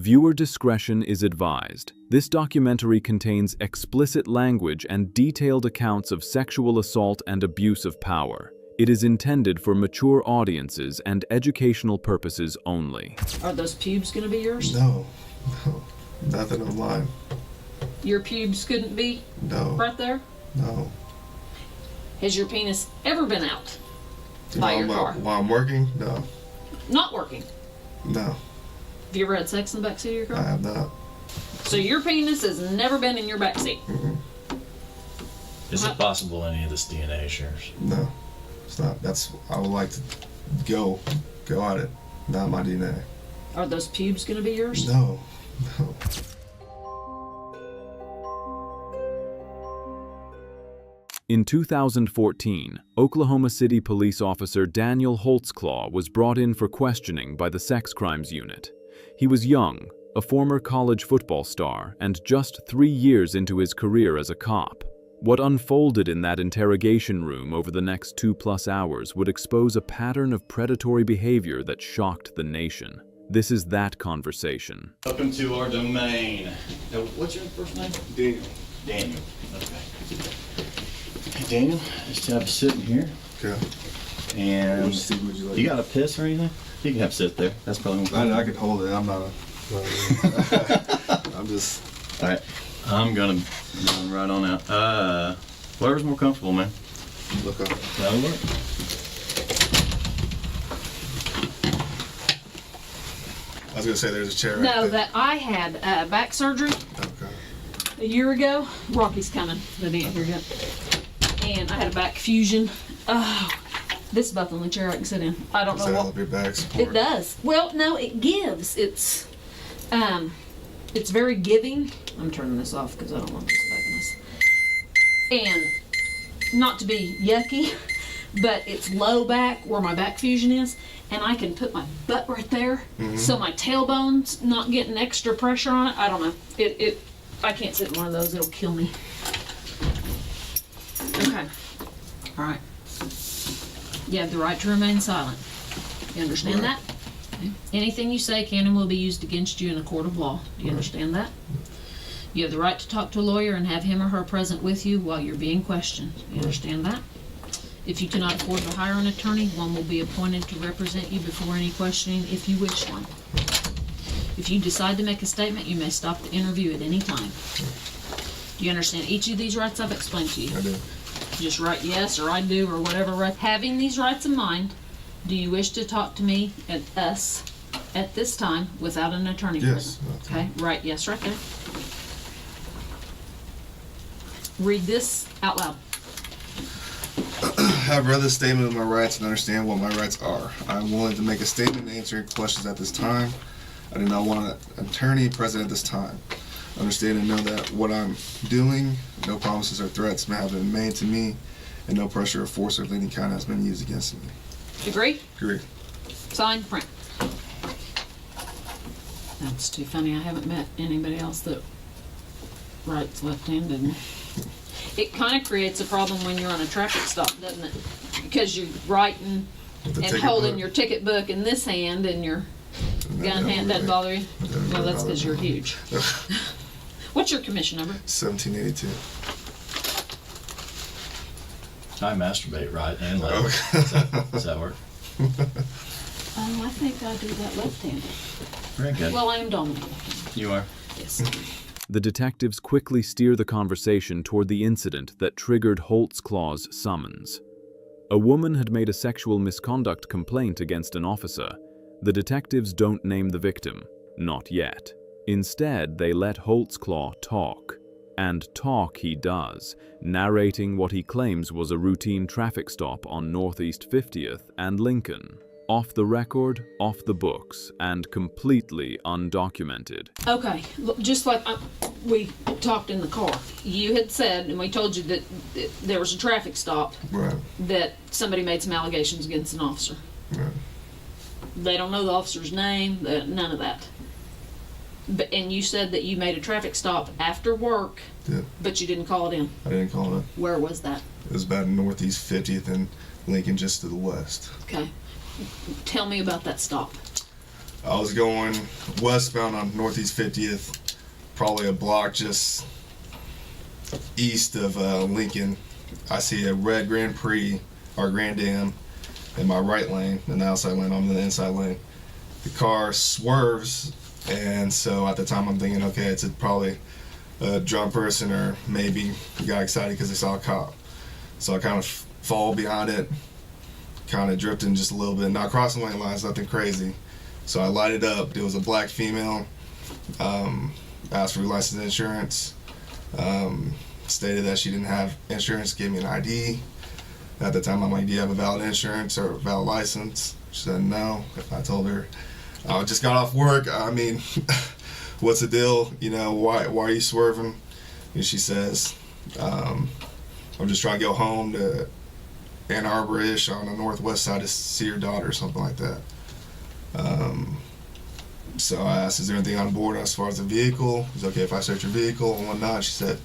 Viewer discretion is advised. This documentary contains explicit language and detailed accounts of sexual assault and abuse of power. It is intended for mature audiences and educational purposes only. Are those pubes going to be yours? No, nothing on mine. Your pubes couldn't be? No. Right there? No. Has your penis ever been out by your car? While I'm working? No. Not working? No. Have you ever had sex in the backseat of your car? I have not. So your penis has never been in your backseat? Mm-mm. Is it possible any of this DNA shares? No, it's not. I would like to go at it. Not my DNA. Are those pubes going to be yours? No. In 2014, Oklahoma City police officer Daniel Holtzclaw was brought in for questioning by the Sex Crimes Unit. He was young, a former college football star, and just 3 years into his career as a cop. What unfolded in that interrogation room over the next 2+ hours would expose a pattern of predatory behavior that shocked the nation. This is that conversation. Welcome to our domain. Now, what's your first name? Daniel. Daniel. Okay. Hey, Daniel, just have a sit in here. Okay. And Would you like? you got a piss or anything? You can have a sit there. That's probably more I could hold it. I'm not a. I'm just. All right. I'm gonna run right on out. Whatever's more comfortable, man. Look up. That'll work. I was gonna say there's a chair. No, right there. that I had back surgery Okay. a year ago. Rocky's coming. Let me get here yet. And I had a back fusion. Oh, this is about the only chair I can sit in. I don't Does know that what. help your back support? It does. Well, no, it gives. It's very giving. I'm turning this off because I don't want this bugging us. And not to be yucky, but it's low back where my back fusion is, and I can put my butt right there, so my tailbone's not getting extra pressure on it. I don't know. I can't sit in one of those. It'll kill me. Okay. All right. You have the right to remain silent. You understand that? Okay. Anything you say can and will be used against you in a court of law. Do you understand that? You have the right to talk to a lawyer and have him or her present with you while you're being questioned. You understand that? If you cannot afford to hire an attorney, one will be appointed to represent you before any questioning if you wish one. If you decide to make a statement, you may stop the interview at any time. Do you understand each of these rights I've explained to you? I do. Just write yes or I do or whatever. Having these rights in mind, do you wish to talk to me and us at this time without an attorney Yes. present? Okay, write yes right there. Read this out loud. I've read this statement of my rights and understand what my rights are. I am willing to make a statement answering questions at this time. I do not want an attorney present at this time. Understand and know that what I'm doing, no promises or threats may have been made to me, and no pressure or force of any kind has been used against me. Agree? Agree. Sign, print. That's too funny. I haven't met anybody else that writes left-handed. It kind of creates a problem when you're on a traffic stop, doesn't it? Because you're writing With the and ticket holding book. your ticket book in this hand and your gun hand doesn't bother you? Well, that's because you're huge. What's your commission number? 1782. I masturbate right and left. Does that work? I think I do that left-handed. Very good. Well, I am dominant. You are. Yes. The detectives quickly steer the conversation toward the incident that triggered Holtzclaw's summons. A woman had made a sexual misconduct complaint against an officer. The detectives don't name the victim, not yet. Instead, they let Holtzclaw talk. And talk he does, narrating what he claims was a routine traffic stop on Northeast 50th and Lincoln. Off the record, off the books, and completely undocumented. Okay, look, just like we talked in the car, you had said, and we told you that there was a traffic stop, Right. that somebody made some allegations against an officer. Right. They don't know the officer's name, none of that. And you said that you made a traffic stop after work, Yeah. but you didn't call it in. I didn't call it. Where was that? It was about Northeast 50th and Lincoln, just to the west. Okay. Tell me about that stop. I was going westbound on Northeast 50th, probably a block just east of Lincoln. I see a red Grand Prix or Grand Am in my right lane, in the outside lane. I'm in the inside lane. The car swerves, and so at the time I'm thinking, okay, it's probably a drunk person, or maybe got excited because they saw a cop. So I kind of fall behind it, kind of drifting just a little bit, not crossing lane lines, nothing crazy. So I lighted up. It was a black female. Asked for license and insurance. Stated that she didn't have insurance. Gave me an ID. At the time, I'm like, "Do you have a valid insurance or a valid license?" She said no. I told her, "I just got off work. I mean, what's the deal? You know, why are you swerving?" And she says, "I'm just trying to go home to Ann Arbor-ish on the northwest side to see your daughter," or something like that. So I asked, "Is there anything on board as far as the vehicle? Is it okay if I search your vehicle and whatnot?" She said,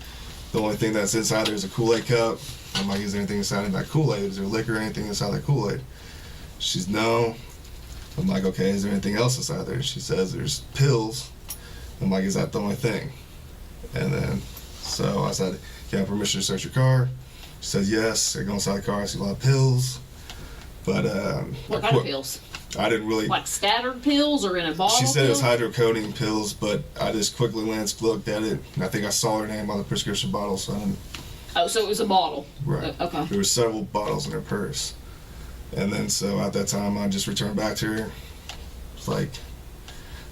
"The only thing that's inside there is a Kool-Aid cup." I'm like, "Is there anything inside of that Kool-Aid? Is there liquor or anything inside that Kool-Aid?" She's, "No." I'm like, "Okay, is there anything else inside there?" She says, "There's pills." I'm like, "Is that the only thing?" And then, so I said, "Can I have permission to search your car?" She said, "Yes." I go inside the car, I see a lot of pills. But, What kind of pills? I didn't really... Like scattered pills or in a bottle? She said it was pill? hydrocodone pills, but I just quickly looked at it, and I think I saw her name on the prescription bottle, so I didn't... Oh, so it was a bottle. Right. Okay. There were several bottles in her purse. And then, so at that time, I just returned back to her. It's like,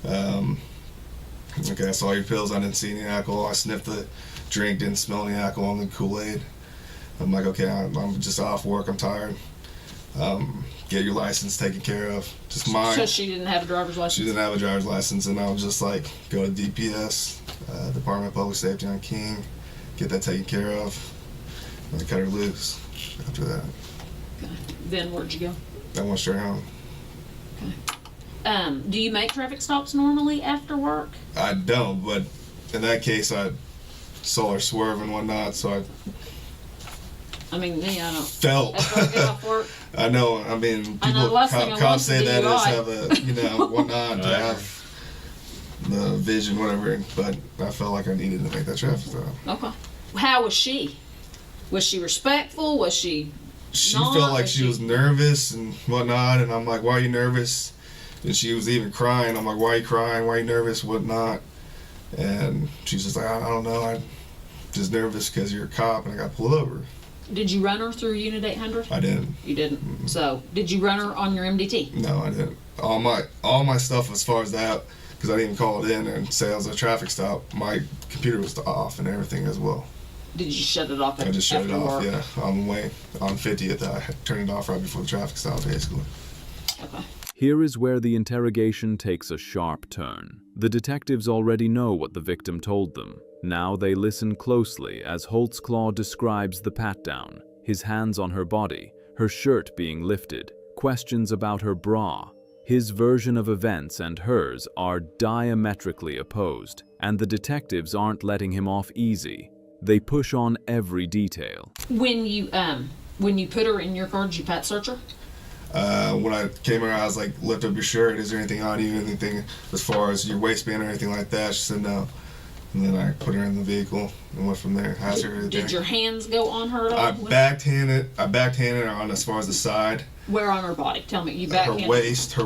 okay, I saw your pills. I didn't see any alcohol. I sniffed the drink, didn't smell any alcohol in the Kool-Aid. I'm like, okay, I'm just off work. I'm tired. Get your license taken care of. Just mine. So she didn't have a driver's license? She didn't have a driver's license, and I was just like, go to DPS, Department of Public Safety on King, get that taken care of, and I cut her loose after that. Okay. Then where'd you go? I went straight home. Okay. Do you make traffic stops normally after work? I don't, but in that case, I saw her swerve and whatnot, so I mean, me, I don't. felt. After I get off work? I know, I mean, I know people, the last thing I want cops is say a that is DUI. have a, you know, whatnot, to Right. have the vision, whatever, but I felt like I needed to make that traffic stop. Okay. How was she? Was she respectful? Was she She not? felt like she was nervous and whatnot, and I'm like, "Why are you nervous?" And she was even crying. I'm like, "Why are you crying? Why are you nervous? Whatnot?" And she's just like, I don't know. I'm just nervous because you're a cop and I got pulled over." Did you run her through Unit 800? I didn't. You didn't. So, did you run her on your MDT? No, I didn't. All my stuff as far as that, because I didn't even call it in and say it was a traffic stop. My computer was off and everything as well. Did you shut it off? I just shut it after off. work? Yeah, on the way on 50th, I turned it off right before the traffic stop, basically. Okay. Here is where the interrogation takes a sharp turn. The detectives already know what the victim told them. Now they listen closely as Holtzclaw describes the pat-down, his hands on her body, her shirt being lifted, questions about her bra. His version of events and hers are diametrically opposed, and the detectives aren't letting him off easy. They push on every detail. When you put her in your car, did you pat search her? When I came around, I was like, "Lift up your shirt. Is there anything on you? Anything as far as your waistband or anything like that?" She said no. And then I put her in the vehicle and went from there. Asked her everything. Did your hands go on her at all? I backhanded her on as far as the side. Where on her body? Tell me. You Her backhanded. waist,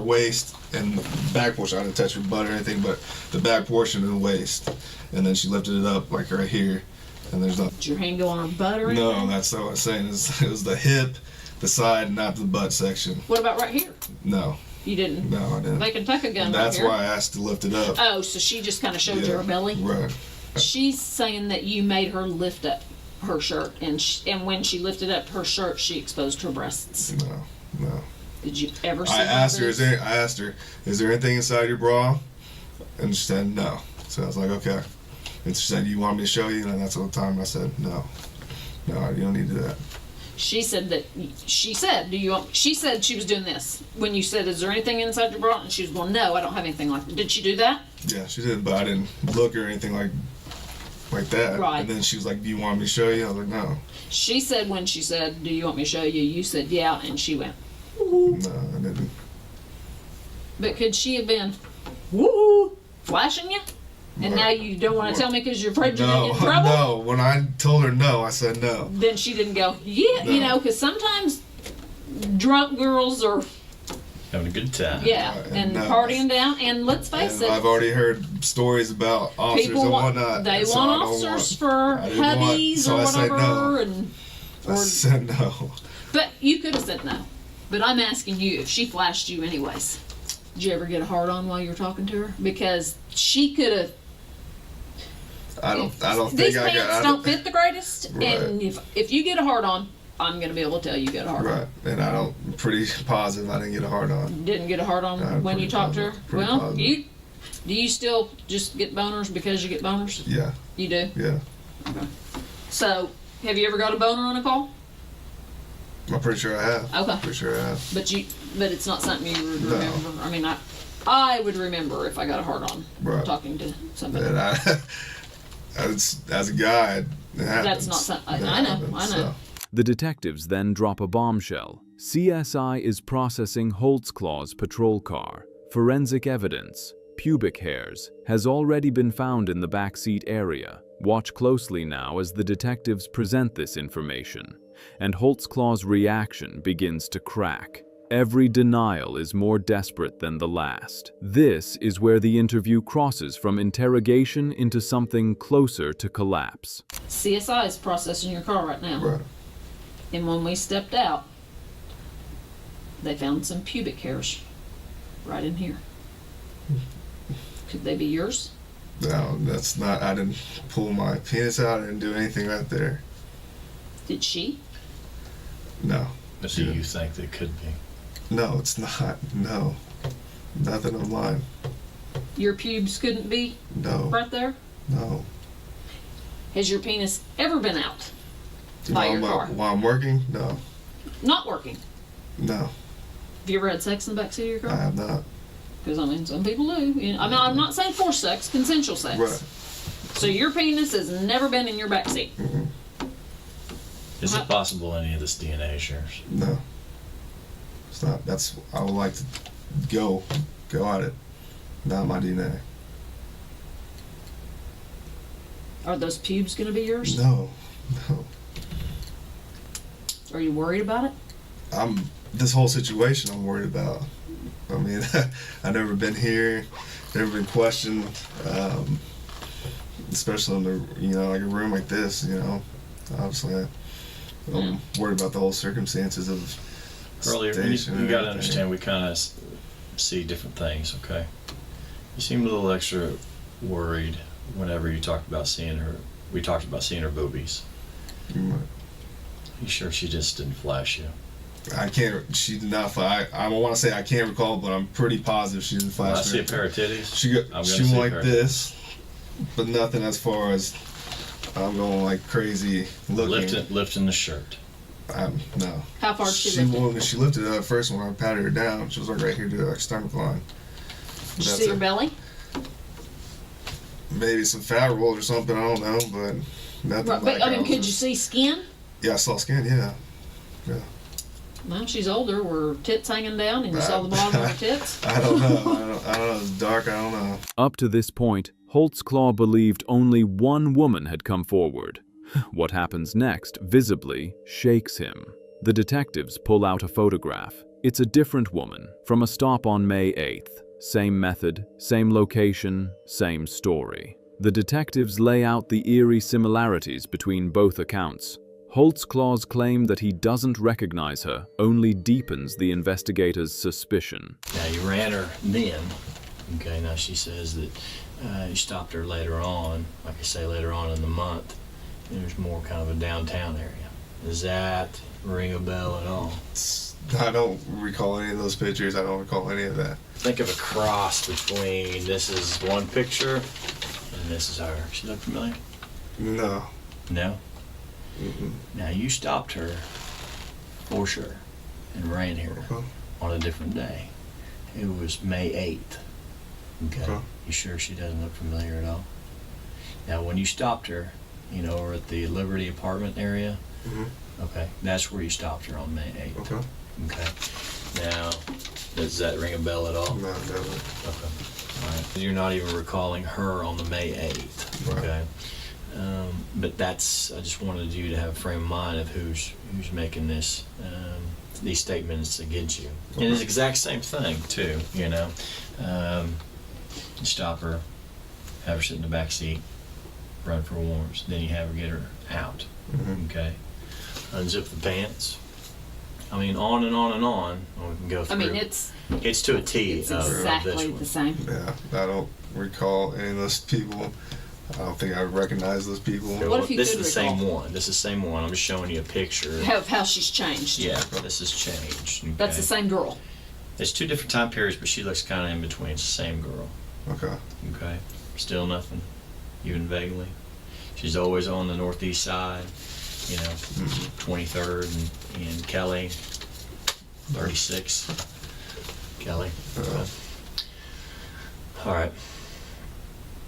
and the back portion. I didn't touch her butt or anything, but the back portion of the waist. And then she lifted it up like right here, and there's nothing. Did your hand go on her butt or anything? No, that's not what I'm saying. It was the hip, the side, not the butt section. What about right here? No, You didn't. no, I didn't. They can tuck a gun And right that's here. why I asked to lift it up. Oh, so she just kind of showed you Yeah, her belly? Right. She's saying that you made her lift up her shirt, and when she lifted up her shirt, she exposed her breasts. No. Did you ever see I asked her, "Is there anything inside your bra?" And she said no. So I was like, okay. And she said, "You want me to show you?" And that's all the time I said, no, you don't need to do that. She said do you want, she said she was doing this. When you said, "Is there anything inside your bra?" And she was going, "No, I don't have anything like that." Did she do that? Yeah, she did, but I didn't look or anything like that. Right. And then she was like, "Do you want me to show you?" I was like, no. She said when she said, "Do you want me to show you?" You said, "Yeah," and she went, No, I didn't. But could she have been, woo, flashing you? And now you don't want to tell me because you're afraid you're going to get in trouble? No. When I told her no, I said no. Then she didn't go, yeah, you know, because sometimes drunk girls are, Having a good time. and no. partying down. And let's face And it, I've already heard stories about officers people and want, whatnot. they so want I don't officers want- for I didn't want- hubbies so or I said whatever. no. And I said no. But you could have said no. But I'm asking you, if she flashed you anyways, did you ever get a hard on while you were talking to her? Because she could have. I don't think These I pants got. don't fit the greatest, Right. and if you get a hard on, I'm gonna be able to tell you got a hard Right, and I'm pretty positive I didn't get a hard on. on. Didn't get a hard on I'm when you pretty talked to her. positive, pretty Well, positive. do you still just get boners because you get boners? Yeah, You do. yeah. Okay. So, have you ever got a boner on a call? I'm pretty sure I have. Okay. Pretty sure I have. But it's not something you would No. remember. I mean, I would remember if I got a hard on Right. talking to somebody. And as a guy, it happens. That's not something. I know. I know. So. The detectives then drop a bombshell. CSI is processing Holtzclaw's patrol car. Forensic evidence, pubic hairs, has already been found in the backseat area. Watch closely now as the detectives present this information, and Holtzclaw's reaction begins to crack. Every denial is more desperate than the last. This is where the interview crosses from interrogation into something closer to collapse. CSI is processing your car right now. Right. And when we stepped out, they found some pubic hairs right in here. Could they be yours? No, that's not. I didn't pull my penis out. I didn't do anything right there. Did she? No. But do you think they could be? No, it's not. No. Nothing of mine. Your pubes couldn't be No. right there? No. Has your penis ever been out? By While your car? while I'm working? No. Not working. No. Have you ever had sex in the backseat of your I car? have not. Because, I mean, some people do. You know, I mean, I'm not saying forced sex, consensual sex. Right. So your penis has never been in your backseat. Is it possible any of this DNA shares? No. It's not. That's. I would like to go at it. Not my DNA. Are those pubes going to be yours? No. No. Are you worried about it? This whole situation I'm worried about. I mean, I've never been here, never been questioned, especially in like a room like this, obviously I'm worried about the whole circumstances of Earlier, station you and got to everything. understand, we kind of see different things, okay? You seemed a little extra worried whenever you talked about seeing her. We talked about seeing her boobies. Mm, You sure she just didn't flash you? I can't, she did not flash. I don't want to say I can't recall, but I'm pretty positive she didn't When I flash see a me. pair of titties, She I'm gonna she see went her. like this, but nothing as far as I'm going like crazy looking. lifting the shirt. No. How far did she lift it? When she lifted it up first, when I patted her down, she was like right here to her stomach line. Did you That's see her it. belly? Maybe some fat rolls or something, I don't know, but nothing Right, like but, I mean, was could you just- see skin? Yeah, I saw skin, yeah. Well, she's older. Were tits hanging down and you saw the bottom of her tits? I don't know. I don't know. It's dark, I don't know. Up to this point, Holtzclaw believed only one woman had come forward. What happens next visibly shakes him. The detectives pull out a photograph. It's a different woman from a stop on May 8th. Same method, same location, same story. The detectives lay out the eerie similarities between both accounts. Holtzclaw's claim that he doesn't recognize her only deepens the investigators' suspicion. Now, you ran her then. Okay, now she says that you stopped her later on, like I say, later on in the month. There's more kind of a downtown area. Does that ring a bell at all? I don't recall any of those pictures. I don't recall any of that. Think of a cross between this is one picture and this is her. She look familiar? No. No? Mm-mm. Now, you stopped her for sure and ran here Okay. on a different day. It was May 8th. Okay. Okay. You sure she doesn't look familiar at all? Now, when you stopped her, over at the Liberty apartment area, Mhm. okay, that's where you stopped her on May 8th. Okay. Okay. Now, does that ring a bell at all? No, never. Okay. All right. You're not even recalling her on the May 8th. Right. Okay. But that's, I just wanted you to have a frame of mind of who's making these statements against you. And it's the exact same thing too, you know. You stop her, have her sit in the back seat, run for warrants, then you have her get her out. Mm-hmm. Okay. Unzip the pants. I mean, on and on and on. We can go through. I mean, it's to a T. it's of exactly this one. the same. Yeah, I don't recall any of those people. I don't think I recognize those people. What if you this could is the same recall? one. This is the same one. I'm just showing you a picture. Of how she's changed. Yeah, this has changed. Okay? That's the same girl. It's 2 different time periods, but she looks kind of in between. It's the same girl. Okay. Okay. Still nothing, even vaguely. She's always on the northeast side. You know, 23rd and Kelly, 36. Kelly. All right.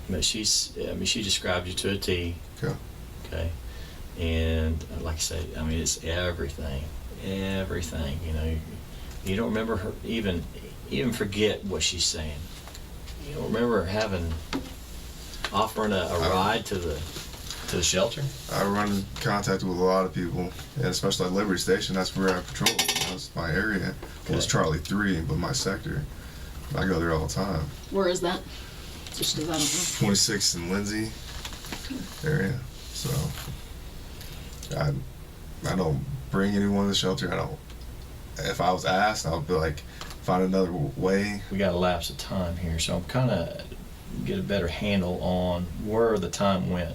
But she described you to a T. Okay. Okay. And like I said, I mean, it's everything. Everything. You know, you don't remember her even forget what she's saying. You don't remember offering a ride to the shelter? I run in contact with a lot of people, and especially at Liberty Station. That's where I patrol. That's my area. Well, it's Charlie 3, but my sector. I go there all the time. Where is that? Just because I don't 26th and Lindsay area. So I don't bring anyone to the shelter. I don't. If I was asked, I would be like, find another way. We got a lapse of time here, so I'm kind of get a better handle on where the time went.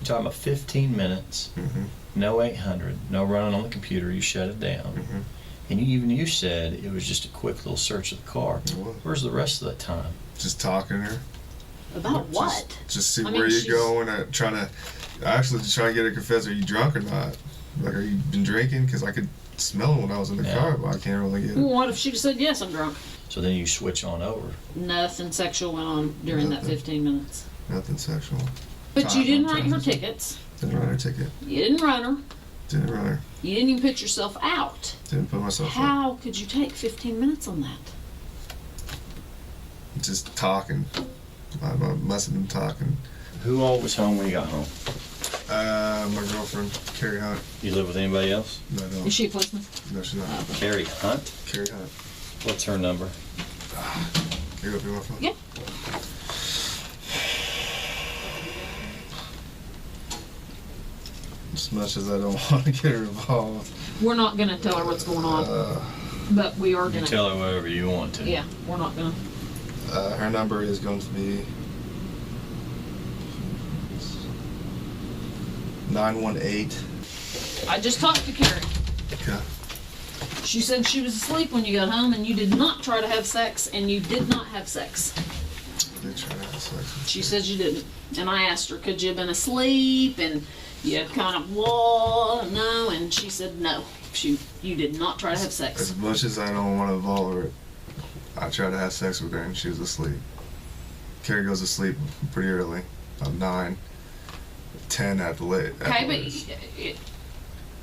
You're talking about 15 minutes, Mm-hmm. no 800, no running on the computer. You shut it down, Mm-hmm. and you said it was just a quick little search of the car. It was. Where's the rest of that time? Just talking to her. know. About what? Just see I mean, where you she's- go, and trying to get her to confess. Are you drunk or not? Like, are you been drinking? Because I could smell it when I was in the Yeah. car, but I can't really get it. What if she just said, yes, I'm drunk? So then you switch on over. Nothing sexual went on during that Nothing. 15 minutes. Nothing sexual. But you didn't Time write her changes. tickets. Didn't run her ticket. You didn't run her. Didn't run her. You didn't even put yourself out. Didn't put myself up. How could you take 15 minutes on that? Just talking. I must have been talking. Who all was home when you got home? My girlfriend, Carrie Hunt. You live with anybody else? No, no. Is she a policeman? No, she's not. Carrie Hunt. Carrie Hunt. What's her number? Can you go through my phone? Yeah. As much as I don't want to get her involved. We're not going to tell her what's going on, but we are You going can to. tell her whatever you want to. Yeah, we're not going to. Her number is going to be 918. I just talked to Carrie. Okay. She said she was asleep when you got home and you did not try to have sex and you did not have sex. They try to have sex. She said you didn't. And I asked her, could you have been asleep? And you kind of, whoa, no. And she said no. You did not try to have sex. As much as I don't want to involve her, I tried to have sex with her and she was asleep. Carrie goes to sleep pretty early, about 9, 10 at the late. Okay, but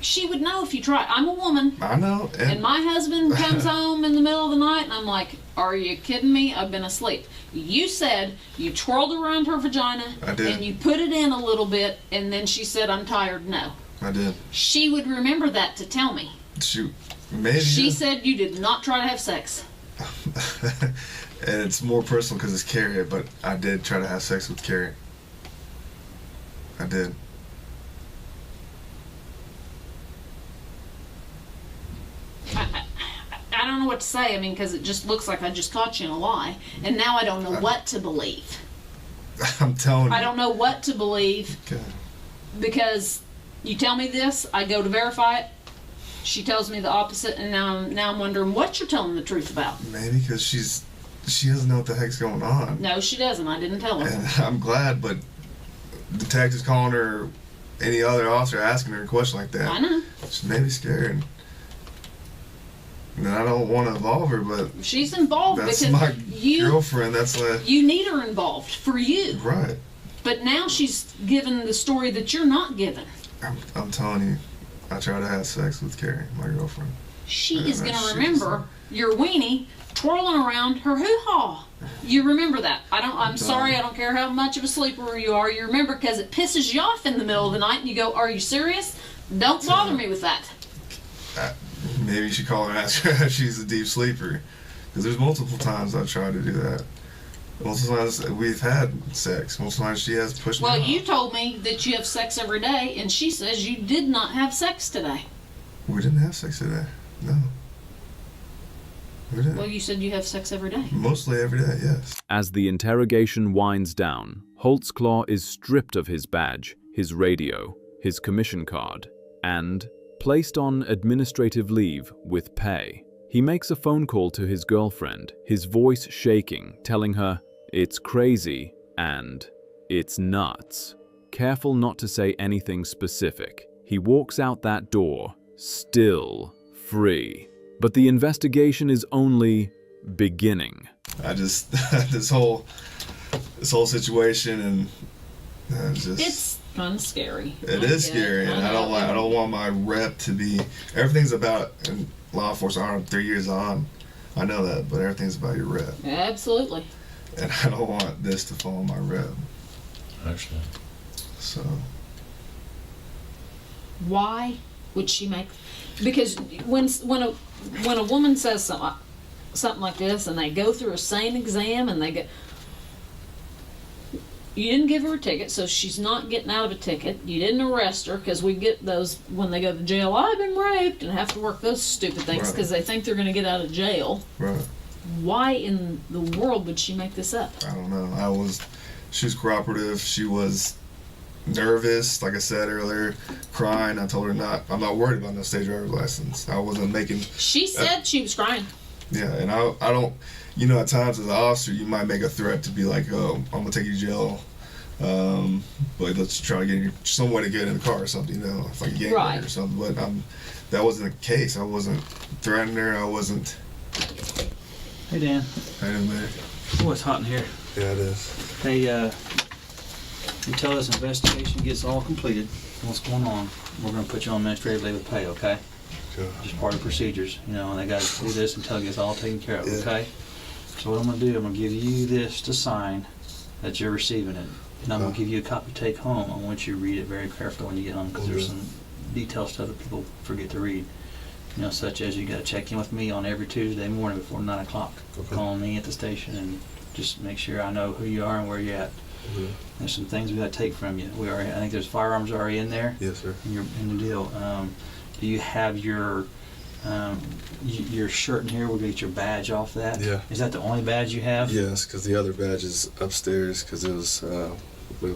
she would know if you tried. I'm a woman. I know. And my husband comes home in the middle of the night and I'm like, are you kidding me? I've been asleep. You said you twirled around her vagina I did. and you put it in a little bit and then she said, I'm tired. No. I did. She would remember that to tell me. Shoot. Maybe. She said you did not try to have sex. And it's more personal because it's Carrie, but I did try to have sex with Carrie. I did. I don't know what to say. I mean, because it just looks like I just caught you in a lie. And now I don't know what to believe. I'm telling you. I don't know what to believe Okay. because you tell me this, I go to verify it. She tells me the opposite, and now I'm wondering what you're telling the truth about. Maybe because she doesn't know what the heck's going on. No, she doesn't. I didn't tell her. And I'm glad, but detectives calling her, any other officer asking her a question like that, I know. she may be scared. And I don't want to involve her, but She's involved that's because my you girlfriend. That's like, you need her involved for you. right. But now she's given the story that you're not given. I'm telling you, I tried to have sex with Carrie, my girlfriend. She Yeah, is going to she's- remember your weenie twirling around her hoo-ha. You remember that. I'm sorry, I don't care how much of a sleeper you are. You remember because it pisses you off in the middle of the night and you go, are you serious? Don't bother me with that. Maybe you should call her and ask her if she's a deep sleeper. Because there's multiple times I've tried to do that. Multiple times we've had sex. Multiple times she has pushed me Well, off. you told me that you have sex every day, and she says you did not have sex today. We didn't have sex today. No. We didn't. Well, you said you have sex every day. Mostly every day, yes. As the interrogation winds down, Holtzclaw is stripped of his badge, his radio, his commission card, and placed on administrative leave with pay. He makes a phone call to his girlfriend, his voice shaking, telling her, "It's crazy," and "It's nuts." Careful not to say anything specific, he walks out that door, still free. But the investigation is only beginning. I just this whole situation and just It's kind of scary. it is scary, and I don't want my rep to be. Everything's about in law enforcement. I'm 3 years on. I know that, but everything's about your rep, Absolutely. and I don't want this to fall on my rep. I understand. So Why would she make? Because when a woman says something like this, and they go through a sane exam, and they get, you didn't give her a ticket, so she's not getting out of a ticket. You didn't arrest her, because we get those when they go to jail. I've been raped, and have to work those stupid things Right. because they think they're going to get out of jail. right. Why in the world would she make this up? I don't know. She was cooperative. She was nervous, like I said earlier, crying. I told her I'm not worried about no state driver's license. I wasn't making. She said she was crying. Yeah, and I don't. You know, at times as an officer, you might make a threat to be like, "Oh, I'm gonna take you to jail." But let's try to get you some way to get in the car or something. You know, if like a gang Right. or something. But that wasn't the case. I wasn't threatening her. I wasn't. Hey Dan, I didn't matter. oh, it's hot in here. Yeah, it is. Hey, until this investigation gets all completed, what's going on, we're gonna put you on administrative leave with pay, okay? Sure. Just part of the procedures, you know, and they gotta do this until it gets all taken care of, Yeah. okay? So what I'm gonna do, I'm gonna give you this to sign, that you're receiving it. And I'm gonna give you a copy to take home. I want you to read it very carefully when you get home, because there's some details that other people forget to read. You know, such as you gotta check in with me on every Tuesday morning before 9 o'clock. Okay. Call me at the station and just make sure I know who you are and where you're at. Mhm. There's some things we gotta take from you. I think there's firearms already in there. Yes, sir. In the deal. Do you have your shirt in here? We'll get your badge off that. Yeah. Is that the only badge you have? Yes, because the other badge is upstairs because it was we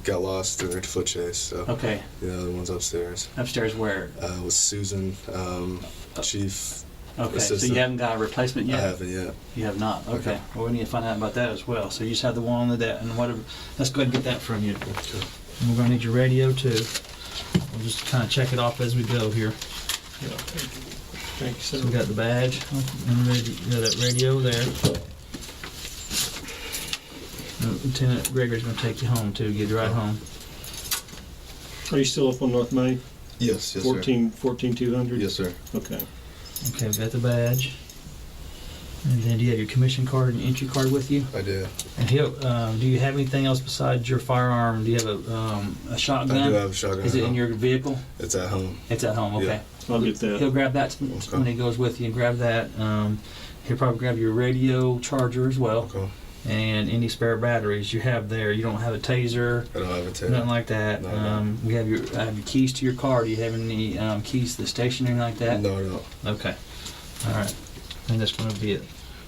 got lost during a foot chase. So Okay. the other one's upstairs. Upstairs where? With Susan, chief. Okay. So assistant. you haven't got a replacement yet? I haven't yet. You have not. Okay. Okay. Well, we need to find out about that as well. So you just have the one on the debt and whatever. Let's go ahead and get that from you. Okay. And we're gonna need your radio too. We'll just kind of check it off as we go here. Thank you, So sir. we got the badge and that radio there. Lieutenant Gregory's gonna take you home too, get you right home. Are you still up on North Main? Yes, yes, 14,200? sir. Yes, sir. Okay. Okay, we got the badge. And then do you have your commission card and entry card with you? I do. And do you have anything else besides your firearm? Do you have a shotgun? I do have a shotgun. Is at it in home. your vehicle? It's at home. It's at home, okay. I'll get He'll that. grab that when he goes with you and grab that. He'll probably grab your radio charger as well. Okay. And any spare batteries you have there. You don't have a taser, I don't have a tape. nothing like that. No, no. We have your keys to your car. Do you have any keys to the station or anything like that? No, no. Okay. All right. And that's going to be it.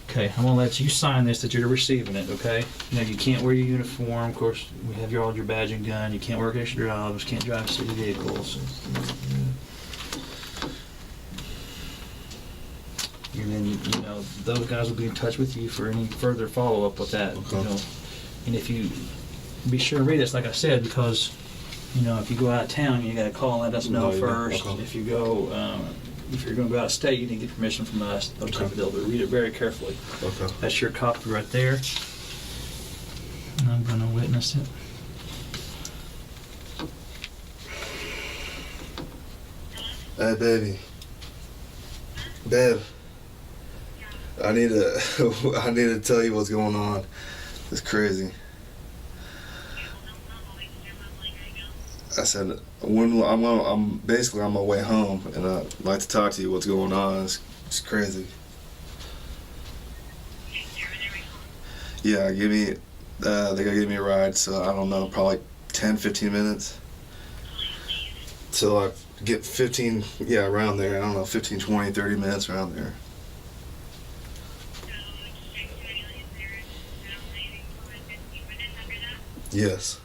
Okay. I'm going to let you sign this that you're receiving it, okay? Now, you can't wear your uniform. Of course, we have all your badge and gun. You can't work extra jobs. Can't drive city vehicles. And then, you know, those guys will be in touch with you for any further follow-up with that, Okay. you know. And if you, be sure to read this, like I said, because, you know, if you go out of town, you gotta call and let us know No, you don't. first. Okay. If you go, if you're gonna go out of state, you need to get permission from us, those type of deal, but read it very carefully. Okay. That's your copy right there. And I'm gonna witness it. Hey, baby. Babe. I need to I need to tell you what's going on. It's crazy. I said when I'm basically on my way home, and I'd like to talk to you. What's going on? It's crazy. Yeah, give me. They gotta give me a ride. So I don't know, probably like 10, 15 minutes. So I get 15. Yeah, around there. I don't know, 15, 20, 30 minutes around there. Yes.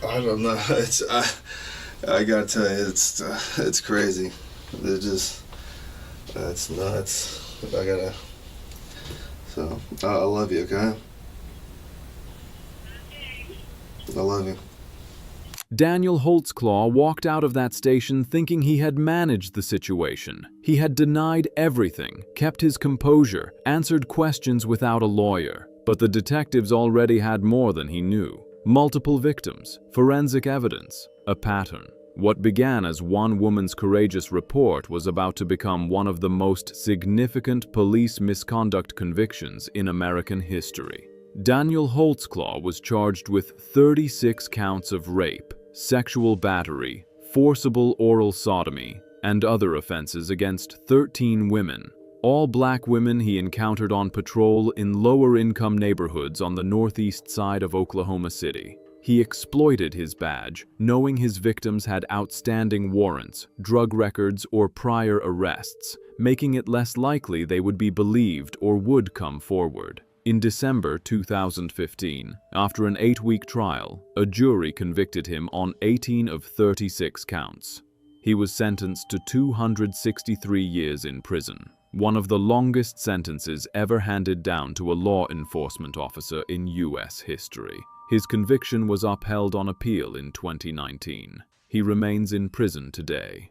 I don't know. I gotta tell you, it's crazy. It's nuts. I gotta. So I love you. Okay. I love you. Daniel Holtzclaw walked out of that station thinking he had managed the situation. He had denied everything, kept his composure, answered questions without a lawyer. But the detectives already had more than he knew. Multiple victims, forensic evidence, a pattern. What began as one woman's courageous report was about to become one of the most significant police misconduct convictions in American history. Daniel Holtzclaw was charged with 36 counts of rape, sexual battery, forcible oral sodomy, and other offenses against 13 women, all black women he encountered on patrol in lower-income neighborhoods on the northeast side of Oklahoma City. He exploited his badge, knowing his victims had outstanding warrants, drug records, or prior arrests, making it less likely they would be believed or would come forward. In December 2015, after an 8-week trial, a jury convicted him on 18 of 36 counts. He was sentenced to 263 years in prison, one of the longest sentences ever handed down to a law enforcement officer in U.S. history. His conviction was upheld on appeal in 2019. He remains in prison today.